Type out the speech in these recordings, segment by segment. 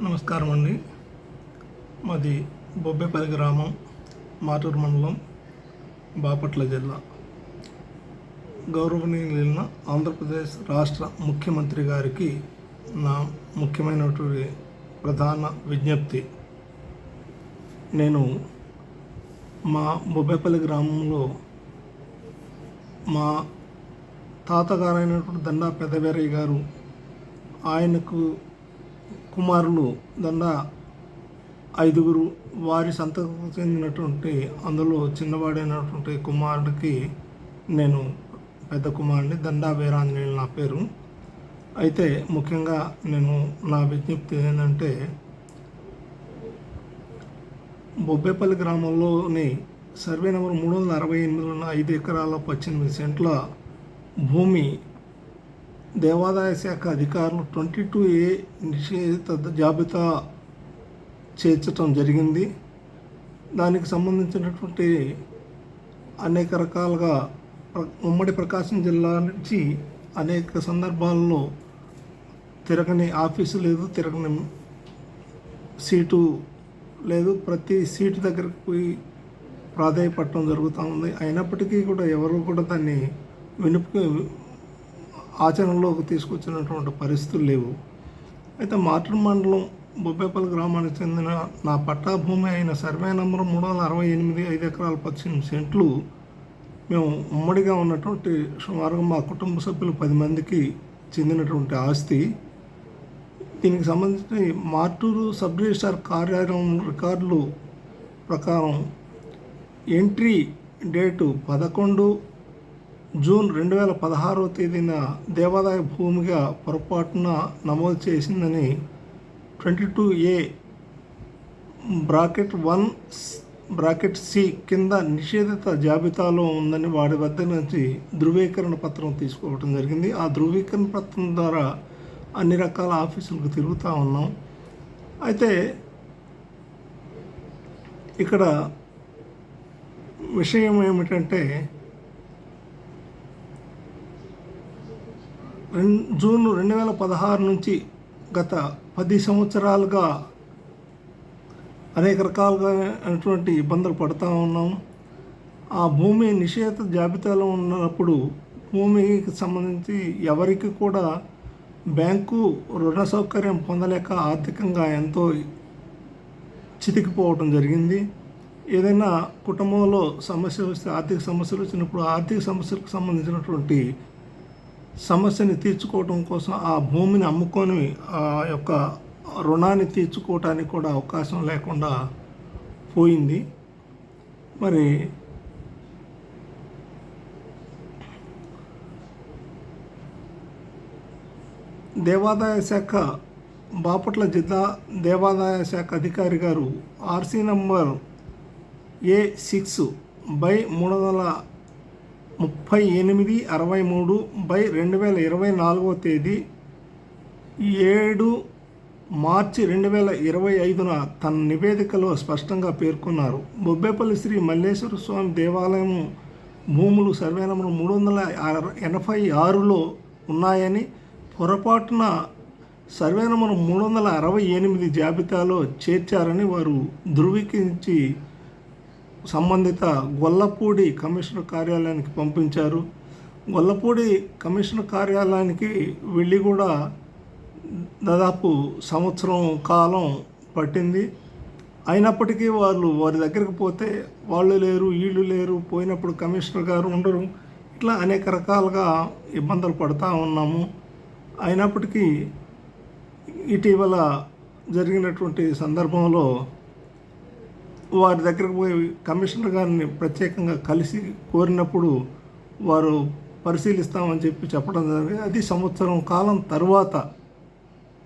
నమస్కారం అండి. మాది బొబ్బేపల్లి గ్రామం, మాటూరు మండలం, బాపట్ల జిల్లా. గౌరవనీయులైన ఆంధ్రప్రదేశ్ రాష్ట్ర ముఖ్యమంత్రి గారికి నా ముఖ్యమైనటువంటి ప్రధాన విజ్ఞప్తి. నేను మా బొబ్బేపల్లి గ్రామంలో మా తాతగారైనటువంటి దండా పెదవేరయ్య గారు, ఆయనకు కుమారులు దండా 5గురు, వారి సంతతికి చెందినటువంటి అందులో చిన్నవాడైనటువంటి కుమారుడికి నేను పెద్ద కుమారుడిని, దండా వీరాంజనేయులు నా పేరు. అయితే ముఖ్యంగా నేను నా విజ్ఞప్తి ఏంటంటే, బొబ్బేపల్లి గ్రామంలోని సర్వే నెంబర్ 368 5 ఎకరాల 18 సెంట్ల భూమి దేవాదాయ శాఖ అధికారులు 22A నిషేధిత జాబితా చేర్చడం జరిగింది. దానికి సంబంధించినటువంటి అనేక రకాలుగా ఉమ్మడి ప్రకాశం జిల్లా నుంచి అనేక సందర్భాల్లో తిరగని ఆఫీసు లేదు, తిరగని సీటు లేదు, ప్రతి సీటు దగ్గరకు పోయి ప్రాధాయపడటం జరుగుతూ ఉంది. అయినప్పటికీ కూడా ఎవరు కూడా దాన్ని ఆచరణలోకి తీసుకొచ్చినటువంటి పరిస్థితులు లేవు. అయితే మాటూరు మండలం బొబ్బేపల్లి గ్రామానికి చెందిన నా పట్టా భూమి అయిన సర్వే నంబర్ 368 5 ఎకరాల 18 సెంట్లు మేము ఉమ్మడిగా ఉన్నటువంటి సుమారుగా మా కుటుంబ సభ్యులు 10 మందికి చెందినటువంటి ఆస్తి. దీనికి సంబంధించి మాటూరు సబ్ రిజిస్ట్రార్ కార్యాలయం రికార్డులు ప్రకారం ఎంట్రీ డేటు 11 జూన్ 2016 తేదీన దేవాదాయ భూమిగా పొరపాటున నమోదు చేసిందని 22A (1) కింద నిషేధిత జాబితాలో ఉందని వాడి వద్ద నుంచి ధృవీకరణ పత్రం తీసుకోవడం జరిగింది. ఆ ధృవీకరణ పత్రం ద్వారా అన్ని రకాల ఆఫీసులకు తిరుగుతూ ఉన్నాం. అయితే ఇక్కడ విషయం ఏమిటంటే, జూన్ 2016 నుంచి గత 10 సంవత్సరాలుగా అనేక రకాలుగా అయినటువంటి ఇబ్బందులు పడుతూ ఉన్నాం. ఆ భూమి నిషేధ జాబితాలో ఉన్నప్పుడు భూమికి సంబంధించి ఎవరికి కూడా బ్యాంకు రుణ సౌకర్యం పొందలేక ఆర్థికంగా ఎంతో చితికిపోవడం జరిగింది. ఏదైనా కుటుంబంలో సమస్య వస్తే, ఆర్థిక సమస్యలు వచ్చినప్పుడు ఆర్థిక సమస్యలకు సంబంధించినటువంటి సమస్యని తీర్చుకోవడం కోసం ఆ భూమిని అమ్ముకొని ఆ యొక్క రుణాన్ని తీర్చుకోవటానికి కూడా అవకాశం లేకుండా పోయింది. మరి దేవాదాయ శాఖ, బాపట్ల జిల్లా దేవాదాయ శాఖ అధికారి గారు RC నంబర్ A6/338/2024 తేదీ 7 మార్చి 2025 తన నివేదికలో స్పష్టంగా పేర్కొన్నారు. బొబ్బేపల్లి శ్రీ మల్లేశ్వర స్వామి దేవాలయం భూములు సర్వే నంబర్ 386లో ఉన్నాయని, పొరపాటున సర్వే నంబర్ 368 జాబితాలో చేర్చారని వారు ధృవీకరించి సంబంధిత గొల్లపూడి కమిషనర్ కార్యాలయానికి పంపించారు. గొల్లపూడి కమిషనర్ కార్యాలయానికి వెళ్ళి కూడా దాదాపు సంవత్సరం కాలం పట్టింది. అయినప్పటికీ వారి దగ్గరికి పోతే వాళ్ళు లేరు, వీళ్ళు లేరు, పోయినప్పుడు కమిషనర్ గారు ఉండరు. ఇట్లా అనేక రకాలుగా ఇబ్బందులు పడుతూ ఉన్నాము. అయినప్పటికీ ఇటీవల జరిగినటువంటి సందర్భంలో వారి దగ్గరకు పోయి కమిషనర్ గారిని ప్రత్యేకంగా కలిసి కోరినప్పుడు వారు పరిశీలిస్తామని చెప్పడం జరిగింది. అది సంవత్సరం కాలం తర్వాత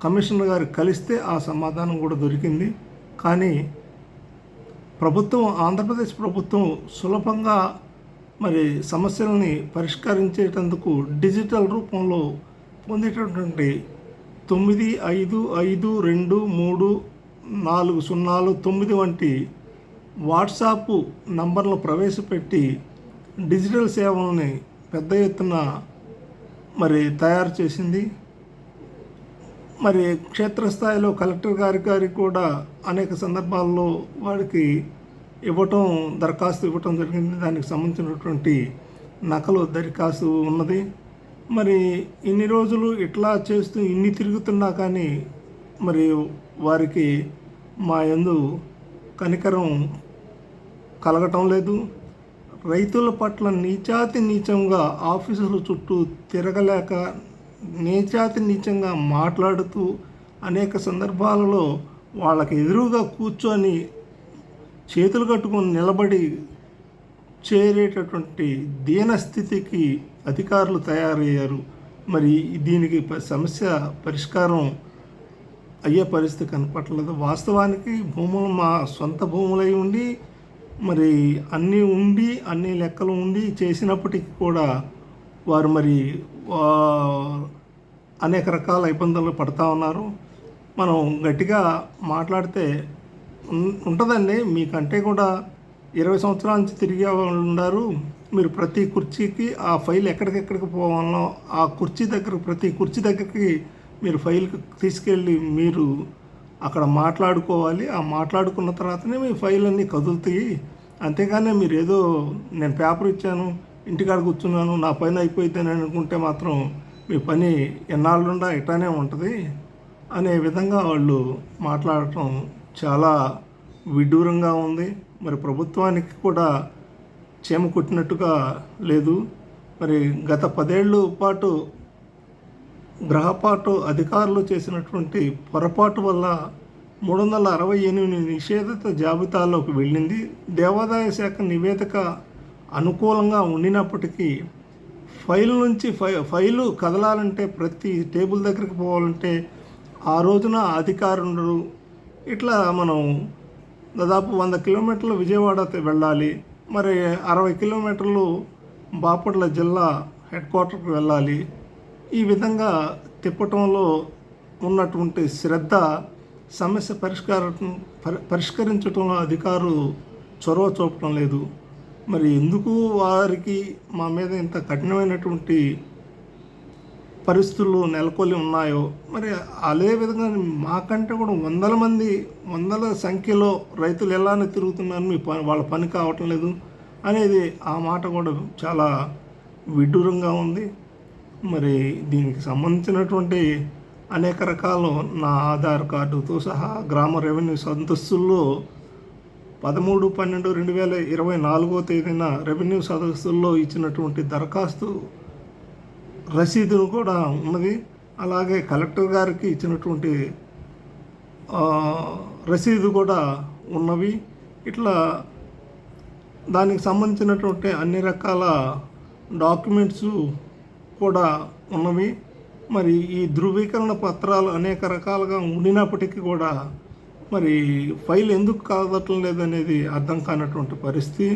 కమిషనర్ గారు కలిస్తే ఆ సమాధానం కూడా దొరికింది. కానీ ఆంధ్రప్రదేశ్ ప్రభుత్వం సులభంగా మరి సమస్యలని పరిష్కరించేటందుకు డిజిటల్ రూపంలో పొందేటటువంటి 95523409 వంటి వాట్సాప్ నంబర్లు ప్రవేశపెట్టి డిజిటల్ సేవలని పెద్ద ఎత్తున మరి తయారు చేసింది. మరి క్షేత్రస్థాయిలో కలెక్టర్ గారికి కూడా అనేక సందర్భాల్లో వాడికి దరఖాస్తు ఇవ్వటం జరిగింది. దానికి సంబంధించినటువంటి నకలు దరఖాస్తు ఉన్నది. మరి ఇన్ని రోజులు ఇట్లా చేస్తూ ఇన్ని తిరుగుతున్నా కానీ మరి వారికి మా యందు కనికరం కలగటం లేదు. రైతుల పట్ల నీచాతి నీచంగా ఆఫీసుల చుట్టూ తిరగలేక నీచాతి నీచంగా మాట్లాడుతూ అనేక సందర్భాలలో వాళ్ళకి ఎదురుగా కూర్చొని చేతులు కట్టుకొని నిలబడి చేరేటటువంటి దీనస్థితికి అధికారులు తయారయ్యారు. మరి దీనికి సమస్య పరిష్కారం అయ్యే పరిస్థితి కనపట్లేదు. వాస్తవానికి భూములు మా సొంత భూములై ఉండి మరి అన్ని లెక్కలు ఉండి చేసినప్పటికీ కూడా వారు మరి అనేక రకాల ఇబ్బందులు పడుతూ ఉన్నారు. మనం గట్టిగా మాట్లాడితే ఉంటుందండి. మీకంటే కూడా 20 సంవత్సరాల నుంచి తిరిగే వాళ్ళు ఉన్నారు. మీరు ప్రతి కుర్చీకి ఆ ఫైల్ ఎక్కడికెక్కడికి పోవాలో ఆ ప్రతి కుర్చీ దగ్గరికి మీరు ఫైల్ తీసుకెళ్ళి మీరు అక్కడ మాట్లాడుకోవాలి. ఆ మాట్లాడుకున్న తర్వాతనే మీ ఫైల్ అన్నీ కదులుతాయి. అంతేగాని మీరు ఏదో నేను పేపర్ ఇచ్చాను ఇంటికాడ కూర్చున్నాను నా పని అయిపోయిందని అనుకుంటే మాత్రం మీ పని ఎన్నాళ్ళుండా ఇట్లానే ఉంటుంది అనే విధంగా వాళ్ళు మాట్లాడటం చాలా విడ్డూరంగా ఉంది. మరి ప్రభుత్వానికి కూడా చీమ కుట్టినట్టుగా లేదు. మరి గత 10 ఏళ్ళ పాటు గ్రహపాటు అధికారులు చేసినటువంటి పొరపాటు వల్ల 368 నిషేధిత జాబితాలోకి వెళ్ళింది. దేవాదాయ శాఖ నివేదిక అనుకూలంగా ఉండినప్పటికీ ఫైలు కదలాలంటే ప్రతి టేబుల్ దగ్గరికి పోవాలంటే ఆ రోజున అధికారులు ఉండరు. ఇట్లా మనం దాదాపు 100 కిలోమీటర్లు విజయవాడ వెళ్ళాలి. మరి 60 కిలోమీటర్లు బాపట్ల జిల్లా హెడ్ క్వార్టర్కి వెళ్ళాలి. ఈ విధంగా తిప్పటంలో ఉన్నటువంటి శ్రద్ధ సమస్య పరిష్కరించడంలో అధికారులు చొరవ చూపటం లేదు. మరి ఎందుకు వారికి మా మీద ఇంత కఠినమైనటువంటి పరిస్థితులు నెలకొల్లి ఉన్నాయో మరి అదే విధంగా మాకంటే కూడా వందల సంఖ్యలో రైతులు ఎలానే తిరుగుతున్నారు, వాళ్ళ పని కావటం లేదు అనేది ఆ మాట కూడా చాలా విడ్డూరంగా ఉంది. మరి దీనికి సంబంధించినటువంటి అనేక రకాలు నా ఆధార్ కార్డుతో సహా గ్రామ రెవెన్యూ సదస్సుల్లో 13/12/2024 రెవెన్యూ సదస్సుల్లో ఇచ్చినటువంటి దరఖాస్తు రసీదును కూడా ఉన్నది. అలాగే కలెక్టర్ గారికి ఇచ్చినటువంటి రసీదు కూడా ఉన్నవి. ఇట్లా దానికి సంబంధించినటువంటి అన్ని రకాల డాక్యుమెంట్స్ కూడా ఉన్నవి. మరి ఈ ధృవీకరణ పత్రాలు అనేక రకాలుగా ఉండినప్పటికీ కూడా మరి ఫైల్ ఎందుకు కాదటం లేదనేది అర్థం కానటువంటి పరిస్థితి.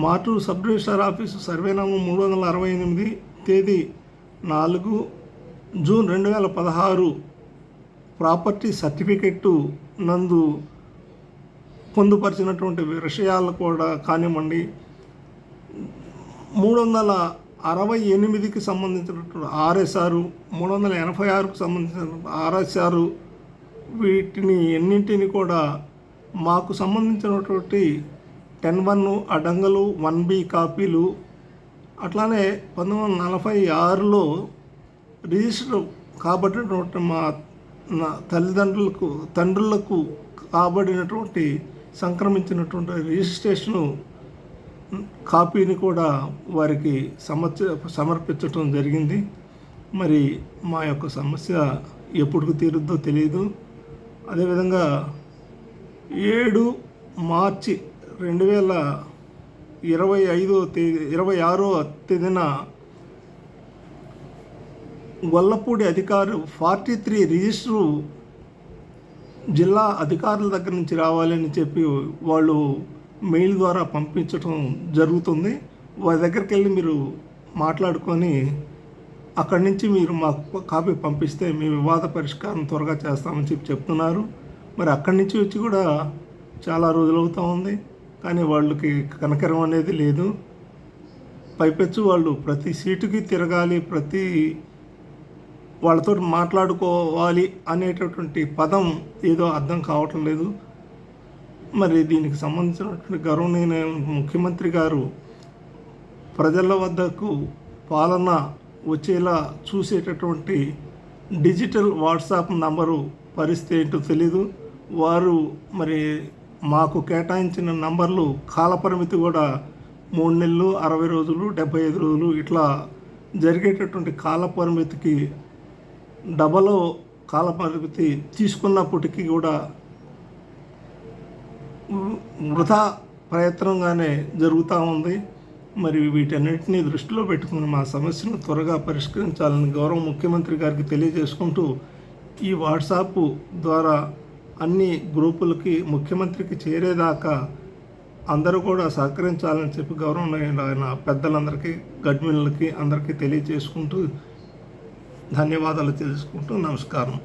మాటూరు సబ్ రిజిస్ట్రార్ ఆఫీసు సర్వేనామం 368 తేదీ 4 జూన్ 2016 ప్రాపర్టీ సర్టిఫికెట్టు నందు పొందుపరిచినటువంటి విషయాలు కూడా కానివ్వండి, 368కి సంబంధించినటువంటి RSR, 386కు సంబంధించినటువంటి RSR వీటిని ఎన్నింటిని కూడా మాకు సంబంధించినటువంటి 10(1) అడంగలు 1B కాపీలు, అట్లానే 1946లో రిజిస్టర్ కాబడినటువంటి మా తండ్రులకు కాబడినటువంటి సంక్రమించినటువంటి రిజిస్ట్రేషను కాపీని కూడా వారికి సమర్పించటం జరిగింది. మరి మా యొక్క సమస్య ఎప్పుడు తీరుద్దో తెలియదు. అదేవిధంగా 7 మార్చి 2026 తేదీన గొల్లపూడి అధికారు 43 రిజిస్టరు జిల్లా అధికారుల దగ్గర నుంచి రావాలని చెప్పి వాళ్ళు మెయిల్ ద్వారా పంపించడం జరుగుతుంది. వారి దగ్గరికి వెళ్ళి మీరు మాట్లాడుకొని అక్కడి నుంచి మీరు మాకు కాపీ పంపిస్తే మీ వివాద పరిష్కారం త్వరగా చేస్తామని చెప్తున్నారు. మరి అక్కడి నుంచి వచ్చి కూడా చాలా రోజులు అవుతూ ఉంది, కానీ వాళ్ళకి కనకరం అనేది లేదు. పైపెచ్చు వాళ్ళు ప్రతి సీటుకి తిరగాలి, ప్రతి వాళ్ళతో మాట్లాడుకోవాలి అనేటటువంటి పదం ఏదో అర్థం కావటం లేదు. మరి దీనికి సంబంధించినటువంటి గౌరవనీయ ముఖ్యమంత్రి గారు ప్రజల వద్దకు పాలన వచ్చేలా చూసేటటువంటి డిజిటల్ వాట్సాప్ నంబరు పరిస్థితి ఏంటో తెలీదు. వారు మరి మాకు కేటాయించిన నంబర్లు కాలపరిమితి కూడా 3 నెలలు, 60 రోజులు, 75 రోజులు ఇట్లా జరిగేటటువంటి కాలపరిమితికి డబల్ కాలపరిమితి తీసుకున్నప్పటికీ కూడా వృధా ప్రయత్నంగానే జరుగుతూ ఉంది. మరి వీటన్నిటిని దృష్టిలో పెట్టుకుని మా సమస్యను త్వరగా పరిష్కరించాలని గౌరవ ముఖ్యమంత్రి గారికి తెలియజేసుకుంటూ ఈ వాట్సాప్ ద్వారా అన్ని గ్రూపులకి ముఖ్యమంత్రికి చేరేదాకా అందరూ కూడా సహకరించాలని చెప్పి గౌరవమైన పెద్దలందరికీ, గడ్మిన్లకి అందరికీ తెలియజేసుకుంటూ ధన్యవాదాలు తెలుసుకుంటూ నమస్కారం.